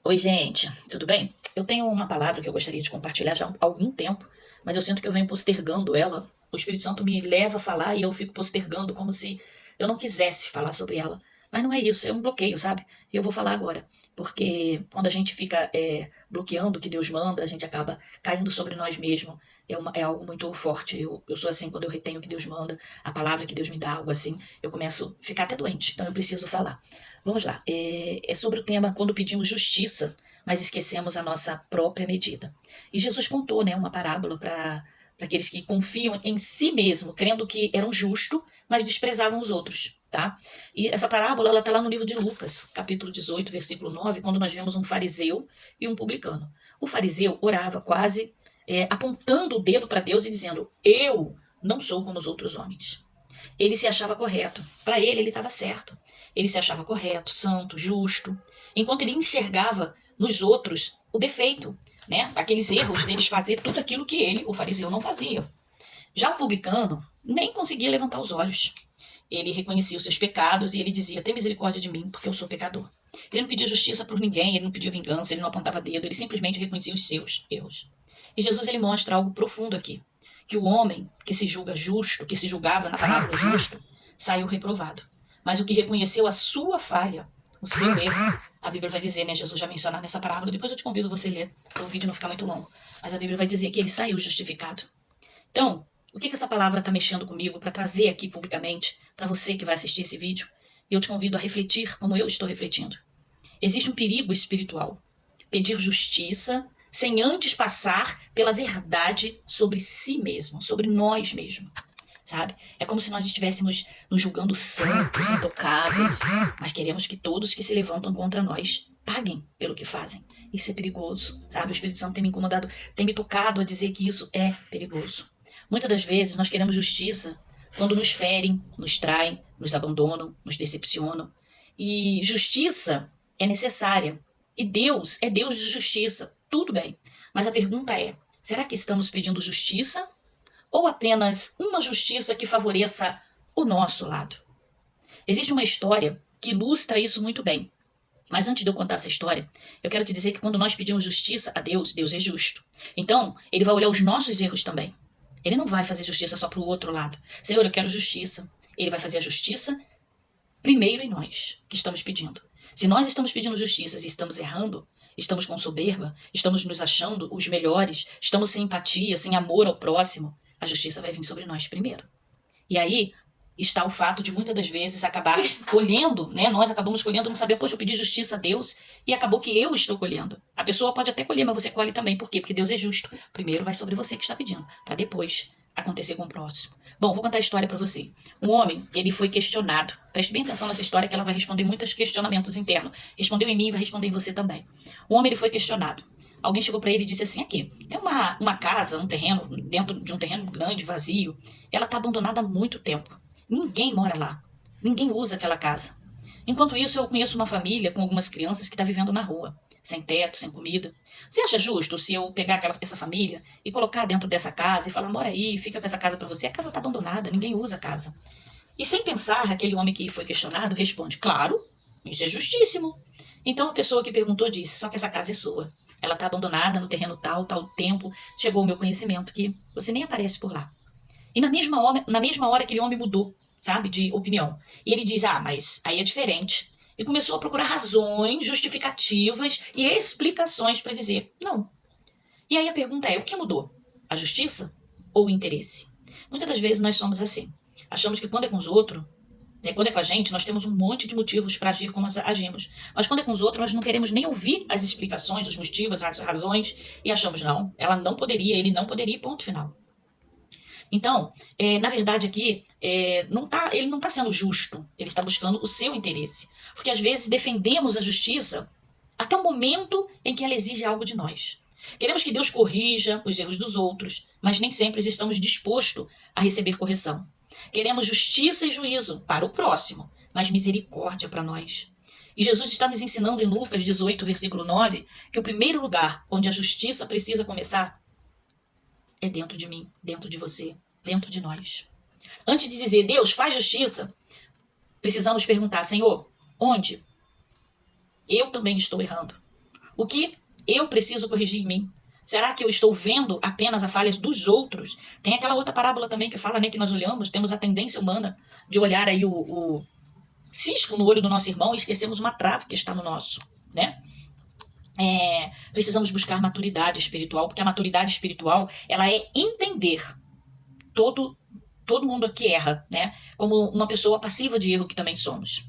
Oi, gente, tudo bem? Eu tenho uma palavra que eu gostaria de compartilhar já há algum tempo, mas eu sinto que eu venho postergando ela. O Espírito Santo me leva a falar e eu fico postergando como se eu não quisesse falar sobre ela. Mas não é isso, é um bloqueio, sabe? E eu vou falar agora, porque quando a gente fica bloqueando o que Deus manda, a gente acaba caindo sobre nós mesmos. É algo muito forte. Eu sou assim, quando eu retenho o que Deus manda, a palavra que Deus me dá, algo assim, eu começo a ficar até doente. Então eu preciso falar. Vamos lá. É sobre o tema quando pedimos justiça, mas esquecemos a nossa própria medida. E Jesus contou, né, uma parábola para aqueles que confiam em si mesmo, crendo que eram justos, mas desprezavam os outros. Tá? E essa parábola ela está lá no livro de Lucas, capítulo 18, versículo 9, quando nós vemos um fariseu e um publicano. O fariseu orava quase apontando o dedo para Deus e dizendo: Eu não sou como os outros homens. Ele se achava correto. Para ele estava certo. Ele se achava correto, santo, justo, enquanto ele enxergava nos outros o defeito, né? Aqueles erros deles fazer tudo aquilo que ele, o fariseu, não fazia. Já o publicano nem conseguia levantar os olhos. Ele reconhecia os seus pecados e ele dizia: tem misericórdia de mim, porque eu sou pecador. Ele não pedia justiça por ninguém, ele não pedia vingança, ele não apontava dedo, ele simplesmente reconhecia os seus erros. E Jesus ele mostra algo profundo aqui, que o homem que se julga justo, que se julgava na palavra justo, saiu reprovado. Mas o que reconheceu a sua falha, o seu erro, a Bíblia vai dizer, né? Jesus já mencionou nessa parábola, depois eu te convido você a ler, para o vídeo não ficar muito longo. Mas a Bíblia vai dizer que ele saiu justificado. Então, o que essa palavra está mexendo comigo para trazer aqui publicamente, para você que vai assistir esse vídeo? E eu te convido a refletir como eu estou refletindo. Existe um perigo espiritual. Pedir justiça sem antes passar pela verdade sobre si mesmo, sobre nós mesmos. Sabe? É como se nós estivéssemos nos julgando santos, intocáveis, mas queremos que todos que se levantam contra nós paguem pelo que fazem. Isso é perigoso, sabe? O Espírito Santo tem me incomodado, tem me tocado a dizer que isso é perigoso. Muitas das vezes nós queremos justiça quando nos ferem, nos traem, nos abandonam, nos decepcionam. E justiça é necessária. E Deus é Deus de justiça. Tudo bem. Mas a pergunta é: será que estamos pedindo justiça? Ou apenas uma justiça que favoreça o nosso lado? Existe uma história que ilustra isso muito bem. Mas antes de eu contar essa história, eu quero te dizer que quando nós pedimos justiça a Deus, Deus é justo. Então, ele vai olhar os nossos erros também. Ele não vai fazer justiça só para o outro lado. Senhor, eu quero justiça. Ele vai fazer a justiça primeiro em nós, que estamos pedindo. Se nós estamos pedindo justiça e estamos errando, estamos com soberba, estamos nos achando os melhores, estamos sem empatia, sem amor ao próximo, a justiça vai vir sobre nós primeiro. E aí está o fato de muitas das vezes acabar colhendo, né? Nós acabamos colhendo, não saber, poxa, eu pedi justiça a Deus e acabou que eu estou colhendo. A pessoa pode até colher, mas você colhe também. Por quê? Porque Deus é justo. Primeiro vai sobre você que está pedindo, para depois acontecer com o próximo. Bom, vou contar a história para você. Um homem, ele foi questionado. Preste bem atenção nessa história que ela vai responder muitos questionamentos internos. Respondeu em mim e vai responder em você também. Um homem, ele foi questionado. Alguém chegou para ele e disse assim: aqui, tem uma casa, um terreno, dentro de um terreno grande, vazio. Ela está abandonada há muito tempo. Ninguém mora lá. Ninguém usa aquela casa. Enquanto isso, eu conheço uma família com algumas crianças que está vivendo na rua, sem teto, sem comida. Você acha justo se eu pegar essa família e colocar dentro dessa casa e falar: mora aí, fica com essa casa para você? A casa está abandonada, ninguém usa a casa. E sem pensar, aquele homem que foi questionado responde: claro, isso é justíssimo. Então a pessoa que perguntou disse: só que essa casa é sua. Ela está abandonada no terreno tal tempo. Chegou o meu conhecimento que você nem aparece por lá. E na mesma hora aquele homem mudou, sabe, de opinião. E ele diz: ah, mas aí é diferente. E começou a procurar razões, justificativas e explicações para dizer não. E aí a pergunta é: o que mudou? A justiça ou o interesse? Muitas das vezes nós somos assim. Achamos que quando é com os outros, quando é com a gente, nós temos um monte de motivos para agir como nós agimos. Mas quando é com os outros, nós não queremos nem ouvir as explicações, os motivos, as razões, e achamos: não, ela não poderia, ele não poderia, ponto final. Então, na verdade aqui, ele não está sendo justo, ele está buscando o seu interesse. Porque às vezes defendemos a justiça até o momento em que ela exige algo de nós. Queremos que Deus corrija os erros dos outros, mas nem sempre estamos dispostos a receber correção. Queremos justiça e juízo para o próximo, mas misericórdia para nós. E Jesus está nos ensinando em Lucas 18, versículo 9, que o primeiro lugar onde a justiça precisa começar é dentro de mim, dentro de você, dentro de nós. Antes de dizer: Deus, faz justiça, precisamos perguntar: Senhor, onde? Eu também estou errando. O que eu preciso corrigir em mim? Será que eu estou vendo apenas as falhas dos outros? Tem aquela outra parábola também que fala, né, que nós olhamos, temos a tendência humana de olhar aí o cisco no olho do nosso irmão e esquecemos uma trave que está no nosso, né? Precisamos buscar maturidade espiritual, porque a maturidade espiritual, ela é entender todo mundo aqui erra, né? Como uma pessoa passiva de erro que também somos.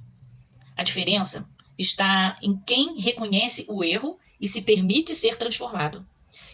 A diferença está em quem reconhece o erro e se permite ser transformado.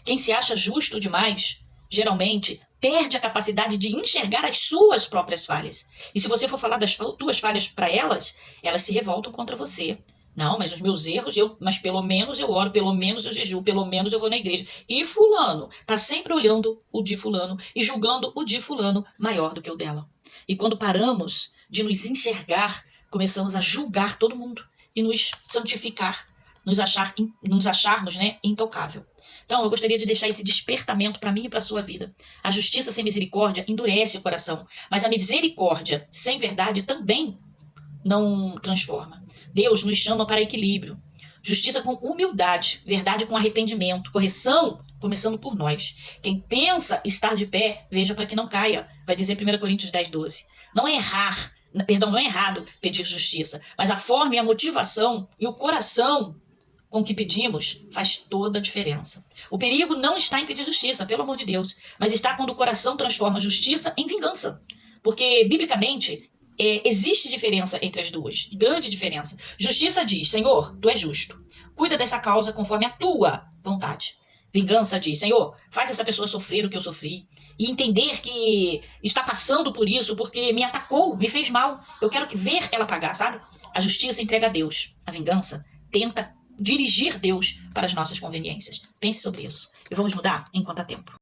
Quem se acha justo demais, geralmente, perde a capacidade de enxergar as suas próprias falhas. E se você for falar das tuas falhas para elas, elas se revoltam contra você. Não, mas os meus erros, mas pelo menos eu oro, pelo menos eu jejuo, pelo menos eu vou na igreja. E fulano está sempre olhando o de fulano e julgando o de fulano maior do que o dela. E quando paramos de nos enxergar, começamos a julgar todo mundo e nos santificar, nos acharmos, né, intocável. Então, eu gostaria de deixar esse despertamento para mim e para a sua vida. A justiça sem misericórdia endurece o coração, mas a misericórdia sem verdade também não transforma. Deus nos chama para equilíbrio. Justiça com humildade, verdade com arrependimento, correção começando por nós. Quem pensa estar de pé, veja para que não caia, vai dizer 1 Coríntios 10:12. Não é errado pedir justiça, mas a forma e a motivação e o coração com que pedimos faz toda a diferença. O perigo não está em pedir justiça, pelo amor de Deus, mas está quando o coração transforma a justiça em vingança. Porque, biblicamente, existe diferença entre as duas, grande diferença. Justiça diz, Senhor, tu és justo, cuida dessa causa conforme a tua vontade. Vingança diz, Senhor, faz essa pessoa sofrer o que eu sofri e entender que está passando por isso porque me atacou, me fez mal. Eu quero ver ela pagar, sabe? A justiça entrega a Deus. A vingança tenta dirigir Deus para as nossas conveniências. Pense sobre isso. E vamos mudar enquanto há tempo.